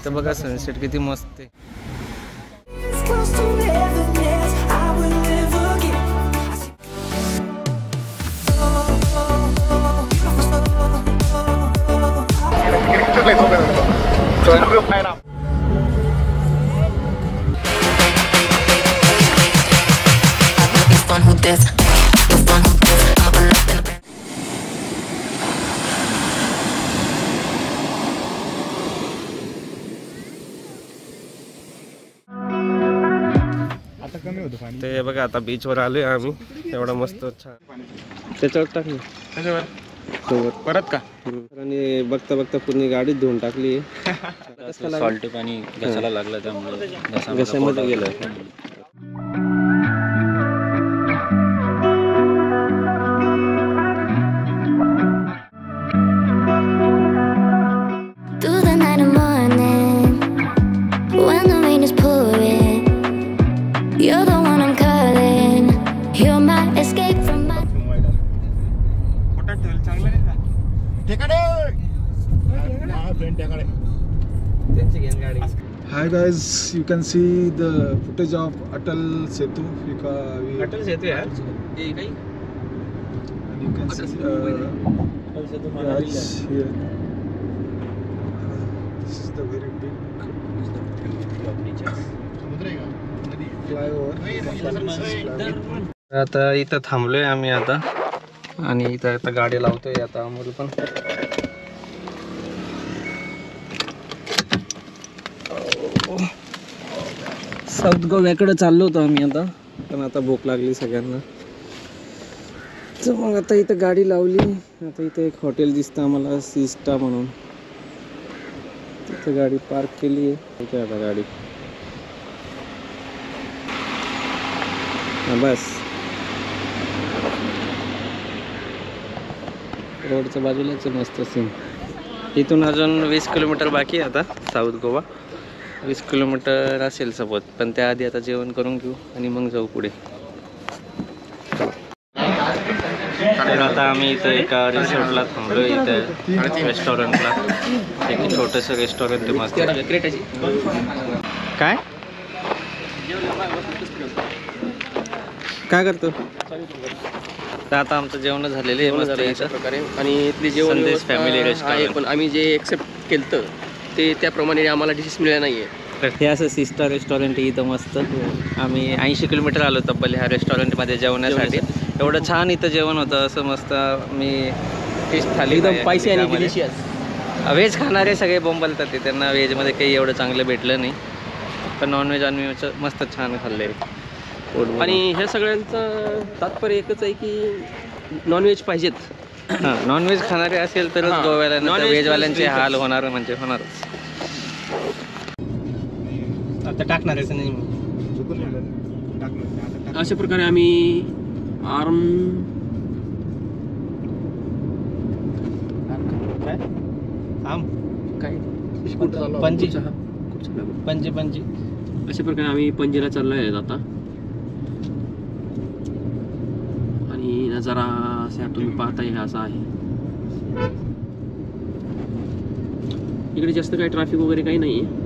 इथं बघा सनसेट किती मस्त आहे. ते बघा आता बीचवर आलोय आम्ही. एवढा मस्त छान त्याच्यावर टाकली सोबत परत का. आणि बघता बघता पूर्ण गाडीत धुवून टाकली. सॉल्टी पाणी घशाला लागलं त्यामुळे घशामध्ये गेलं. Hi guys, you can see the footage of Atal Setu. Atal Setu yaar. ये कहीं? And you can see Atal Setu Manali here. This is the very big flyover. आता इथं थांबलोय आम्ही आता. आणि इथं आता गाडी लावतोय आता अमोल पण. साऊथ गोव्याकडे चाललो होतो आम्ही आता. पण आता भूक लागली सगळ्यांना, तर मग आता इथं गाडी लावली. आता इथं एक हॉटेल दिसतं आम्हाला, सिस्टा म्हणून. तिथं गाडी पार्क केली आहे. इथे आता गाडी बस रोडच्या बाजूलाच मस्त सीन. इथून अजून 20 किलोमीटर बाकी आहे आता साऊथ गोवा. 20 किलोमीटर असेल सपोज. पण त्याआधी आता जेवण करून घेऊ आणि मग जाऊ पुढे. तर आता आम्ही इथं एका रिसॉर्टला थांबलो. इथं रेस्टॉरंटला एक छोटंसं रेस्टॉरंट आहे मस्त. काय काय करतो. तर आता आमचं जेवण झालेलं आहे मस्त याच्या प्रकारे. आणि इथली जेवण फॅमिली रेस्टॉरंट पण आम्ही जे एक्सेप्ट केलं ते त्याप्रमाणे आम्हाला डिशेस मिळाल्या नाही आहे. हे असं सिस्टा रेस्टॉरंट आहे इथं मस्त. आम्ही 80 किलोमीटर आलो तब्बल ह्या रेस्टॉरंटमध्ये जेवण्यासाठी. एवढं छान इथं जेवण होतं असं मस्त. मी फिश थाली एकदम स्पायसी आणि डिलिशियस. व्हेज खाणारे सगळे बोंबलतात ते. त्यांना व्हेजमध्ये काही एवढं चांगलं भेटलं नाही. पण नॉनव्हेज आणि मस्त छान खाल्लं आहे. आणि ह्या सगळ्यांचं तात्पर्य एकच आहे की नॉनव्हेज पाहिजेत. हां, नॉनव्हेज खाणारे असेल तरच गोव्याला, नाही व्हेजवाल्यांचे हाल होणार म्हणजे होणारच. आता टाकणार आहे नाही अशा प्रकारे आम्ही पंजी अशा प्रकारे आम्ही पणजीला चाललो आहे आता. आणि नजारा असा तुम्ही पाहताय हे असा आहे. इकडे जास्त काही ट्रॅफिक वगैरे काही नाही आहे.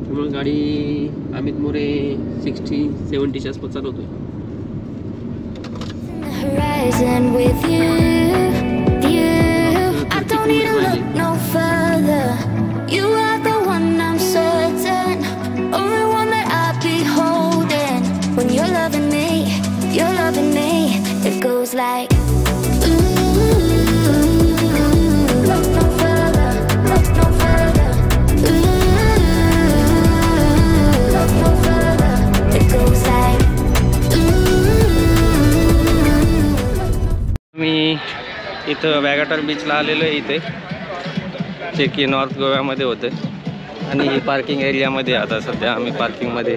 त्यामुळे गाडी अमित मोरे 60-70च्या आसपास चालवतोय. मी इथं वॅगाटर बीचला आलेलो आहे इथे, जे की नॉर्थ गोव्यामध्ये होते. आणि ही पार्किंग एरियामध्ये आता सध्या आम्ही पार्किंगमध्ये.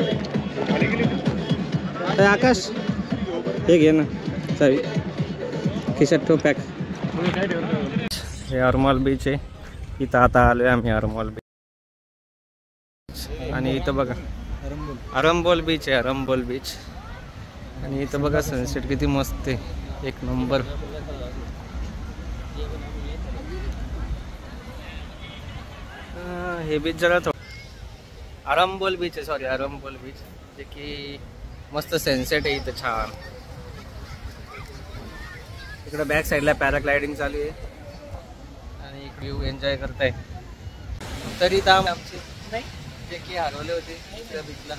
आकाश हे घे ना चावी, खिशात ठेव पॅक. हे अरमॉल बीच आहे. इथं आता आलो आहे आम्ही अरमॉल बीच. आणि इथं बघा अरंबोल बीच आहे, अरंबोल बीच. आणि इथं बघा सनसेट किती मस्त आहे, एक नंबर. हे बीच जरा आरंबोल बीच आहे, सॉरी आरंबोल बीच, जे की मस्त सनसेट आहे इथं छान. इकडे बॅक साईडला पॅराग्लायडिंग चालू आहे आणि व्ह्यू एन्जॉय करताय. तरी दाम आमचे नाही जे की हरवले होते त्या बीचला.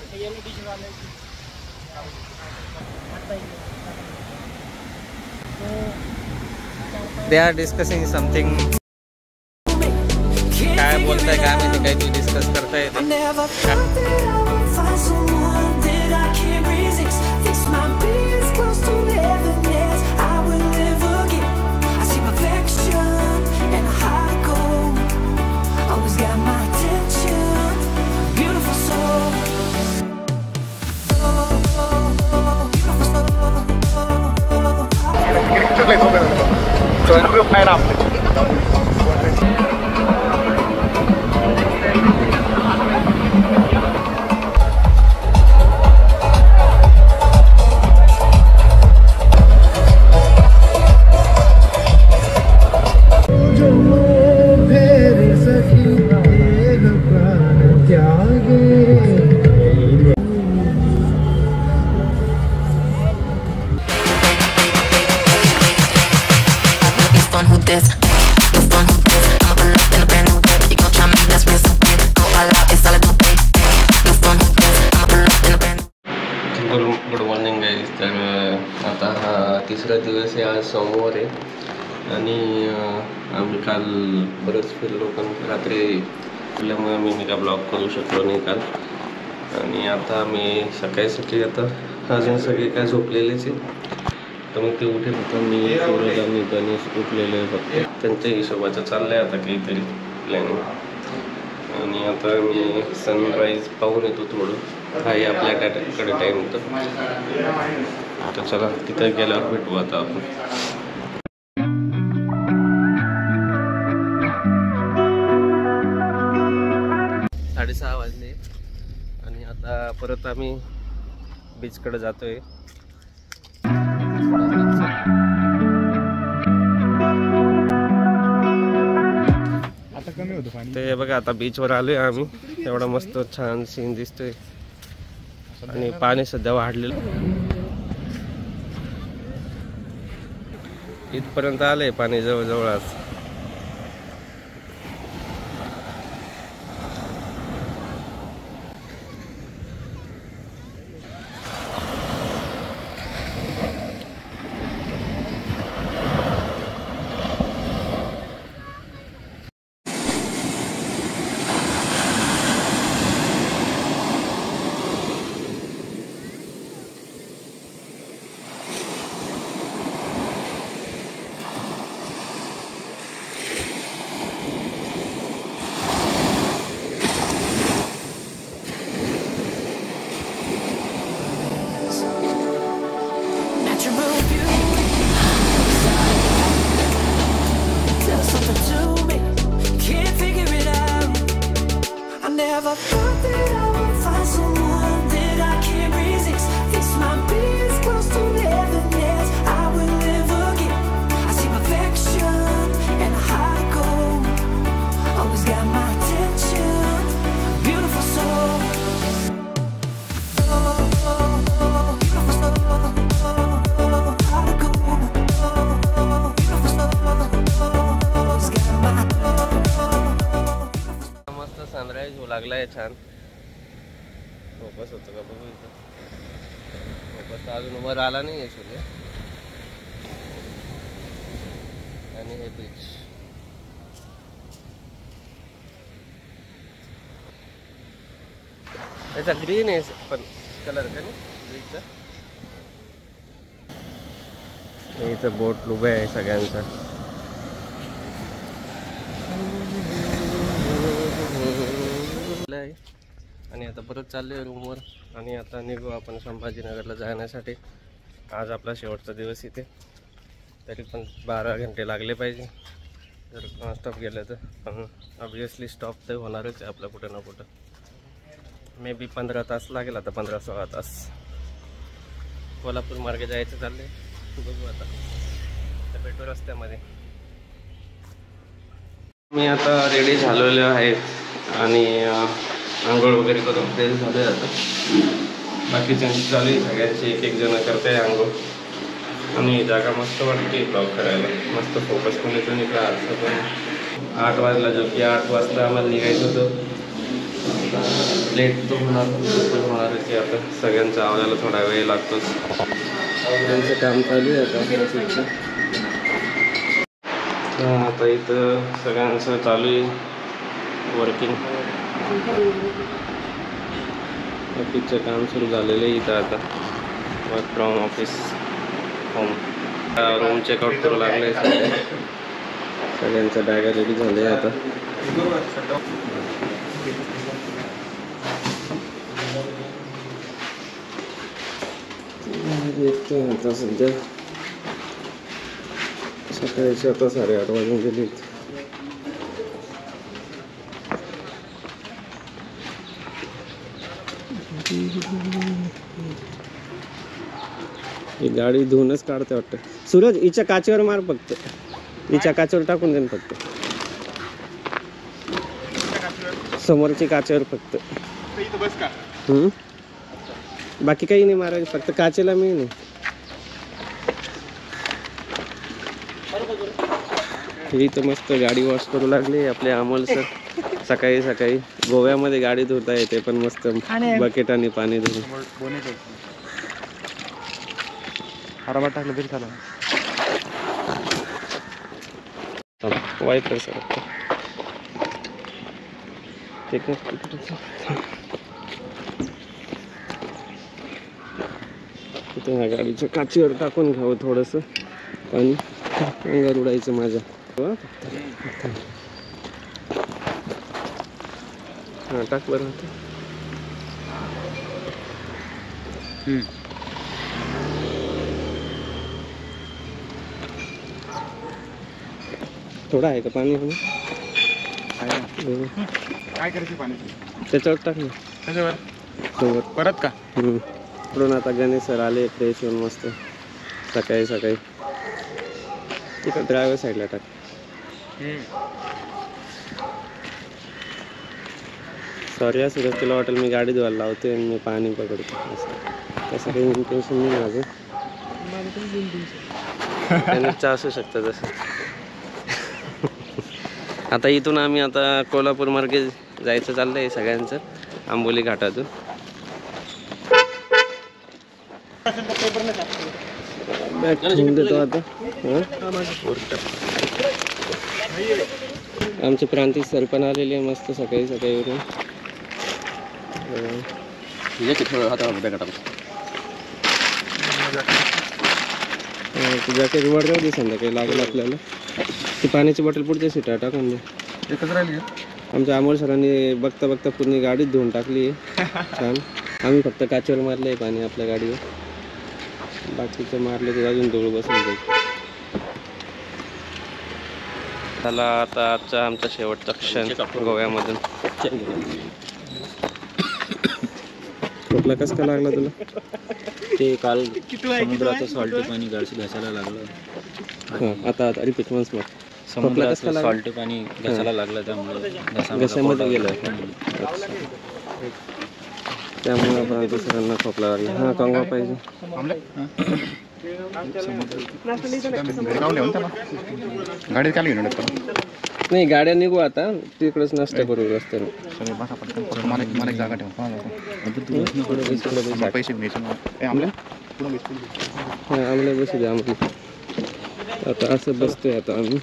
They are discussing something. काय बोलताय काय माहिती, काही तू डिस्कस करताय गुड मॉर्निंग गाईज. तर आता हा तिसरा दिवस आहे, आज सोमवार आहे आणि आम्ही काल बरंच फिरलो पण रात्री फिरल्यामुळे मी काय ब्लॉग करू शकलो नाही काल. आणि आता मी सकाळी आता अजून सगळे काय झोपलेलेच आहे, तर मग ते उठे होतं. मी सूरज आणि गणेश उठलेले फक्त त्यांच्या हिशोबाचं चाललं आहे आता काहीतरी प्लॅनिंग. आणि आता मी सनराईज पाहून येतो थोडं, आहे आपल्याकडे टाईम तर चला तिथं गेल्यावर भेटू आता आपण. 6:30 वाजले आणि आता परत आम्ही बीचकडे जातोय. आता कमी होतं पाणी. ते बघा आता बीचवर आलोय आम्ही, एवढा मस्त छान सीन दिसतोय आणि पाणी सध्या वाढलेलं. इथपर्यंत आलंय पाणी जवळजवळच. सनराईज होऊ लागलाय छान. फोकस होतं का बघू इथं. फोकस तर अजून वर आला नाही आहे सूर्य. आणि हे बीच त्याचा ग्रीन आहे पण कलर का नाही बीचचा. इथं बोट उभे आहे सगळ्यांचा. आणि आता परत चाललोय रूमवर आणि आता निघू आपण संभाजीनगरला जाण्यासाठी. आज आपला शेवटचा दिवस इथे, तरी पण 12 घंटे लागले पाहिजे जर नॉनस्टॉप गेलं तर. पण ऑब्वियसली स्टॉप तर होणारच आहे आपलं कुठं ना कुठं. मे बी 15 तास लागेल, आता 15-16 तास. कोल्हापूर मार्गे जायचं चाललंय, बघू आता. तर भेटू रस्त्यामध्ये. मी आता रेडी झालेलो आहे आणि आंघोळ वगैरे करून फ्रेश झाले आता. बाकीच्यांची चालू आहे, सगळ्यांची एक एक जण करते आंघोळ. आणि जागा मस्त वाटते ब्लॉग करायला, मस्त फोकस पण येतो निघा. असं पण 8 वाजला, जो की 8 वाजता आम्हाला निघायचं होतं. लेट तो होणार की आता सगळ्यांचा आवडायला थोडा वेळ लागतोच. त्यांचं काम चालू आहे आता. आता इथं सगळ्यांचं चालू आहे वर्किंग. ऑफिसचं काम सुरू झालेलं आहे इथं आता. Work from office home. Room checkout करू लागले सगळ्यांच्या बॅगा रेडी झाले आता. आता सध्या सकाळीचे आता 8:30 वाजून गेले. ही गाडी धुवूनच काढते वाटतं. सूरज हिच्या काचेवर मार फक्त, हिच्या काचेवर टाकून देईन फक्त, समोरची काचेवर फक्त. बाकी काही नाही मारायचं, फक्त काचेला मी नाही. ही तर मस्त गाडी वॉश करू लागली आपले अमोल सर. सकाळी सकाळी गोव्यामध्ये गाडी धुता येते, पण मस्त बकेटाने पाणी धुवून. हराबा टाकलं तरी चालेल. वाईपर सर ठीक आहे. ह्या गाडीच्या काचीवर टाकून घ्यावं थोडंसं पाणी, अंगावर उडायचं माझ्या. हां टाक बरं. थोडं आहे का पाणी? काय करायचं पाणी त्याच्यावर टाक ना. त्याच्यावर परत का? म्हणून आता गणेश सर आले फ्रेश होऊन मस्त सकाळी सकाळी. तिकडे ड्रायव्हर साईडला टाक. सॉरी या सुरज, तुला वाटेल मी गाडी धुवायला लावते आणि मी पाणी पकडतो. असं तसं काही इंटेन्शन नाही माझं. त्यांचं असू शकतं तसं. आता इथून आम्ही आता कोल्हापूर मार्गे जायचं चाललं आहे सगळ्यांचं, आंबोली घाटातून. बॅग ठेवून देतो आता. आमचे प्रांतिक सर पण आलेले मस्त सकाळी सकाळी वरून. जॅकेट वर राहू दे, संध्याकाळी लागेल आपल्याला. ती पाण्याची बॉटल पुढच्या सीटा टाकून दे. एकच राहिली. आमच्या अमोल सरांनी बघता बघता पूर्ण गाडीत धुवून टाकली छान. आम्ही फक्त काचेवर मारलं आहे पाणी आपल्या गाडीवर, बाकीचं मारलं तर अजून धूळ बसून जाईल. चला आता आजचा आमचा शेवटचा क्षण गोव्यामधून. खोकला कसं का लागला तुला? ते काल समुद्राचं सॉल्टी पाणी घासायला लागलं. हां आता रिपीट वन्स मोर. समुद्राचं सॉल्टी पाणी घासायला लागलं, त्यामुळे घशामध्ये गेलं. त्यामुळे आपण दुसऱ्यांना खोकला लागला. हां कंगवा पाहिजे. गाडीत काय घेऊन नाही, गाड्या निघू आता, तिकडेच नसतं करू रस्त्याने. मला एक जागा ठेव. पैसे घ्यायचे आम्हाला बसू द्या. आम्हाला आता असं बसतोय आता आम्ही.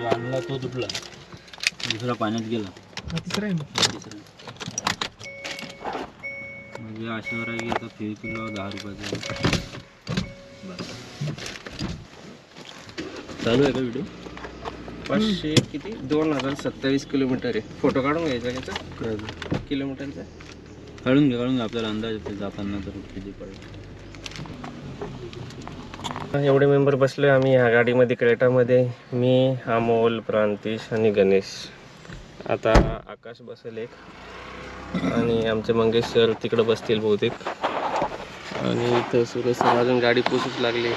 आणला तो तुटला, दुसरा पाण्यात गेला. म्हणजे अशावर आहे की आता फेविक्विल 10 रुपयाचा. चालू आहे का व्हिडिओ? 500 किती 2027 किलोमीटर आहे. फोटो काढून घ्यायचा त्याचा किलोमीटरचा. काढून घे आपल्याला अंदाज येतो जाताना तर किती पडेल. एवढे मेंबर बसले आम्ही ह्या गाडीमध्ये, क्रेटामध्ये. मी, अमोल, प्रांतिश आणि गणेश. आता आकाश बसेल एक. आणि आमचे मंगेश सर तिकडं बसतील बहुतेक. आणि इथं सुरेश सर अजून गाडी पोचूच लागली.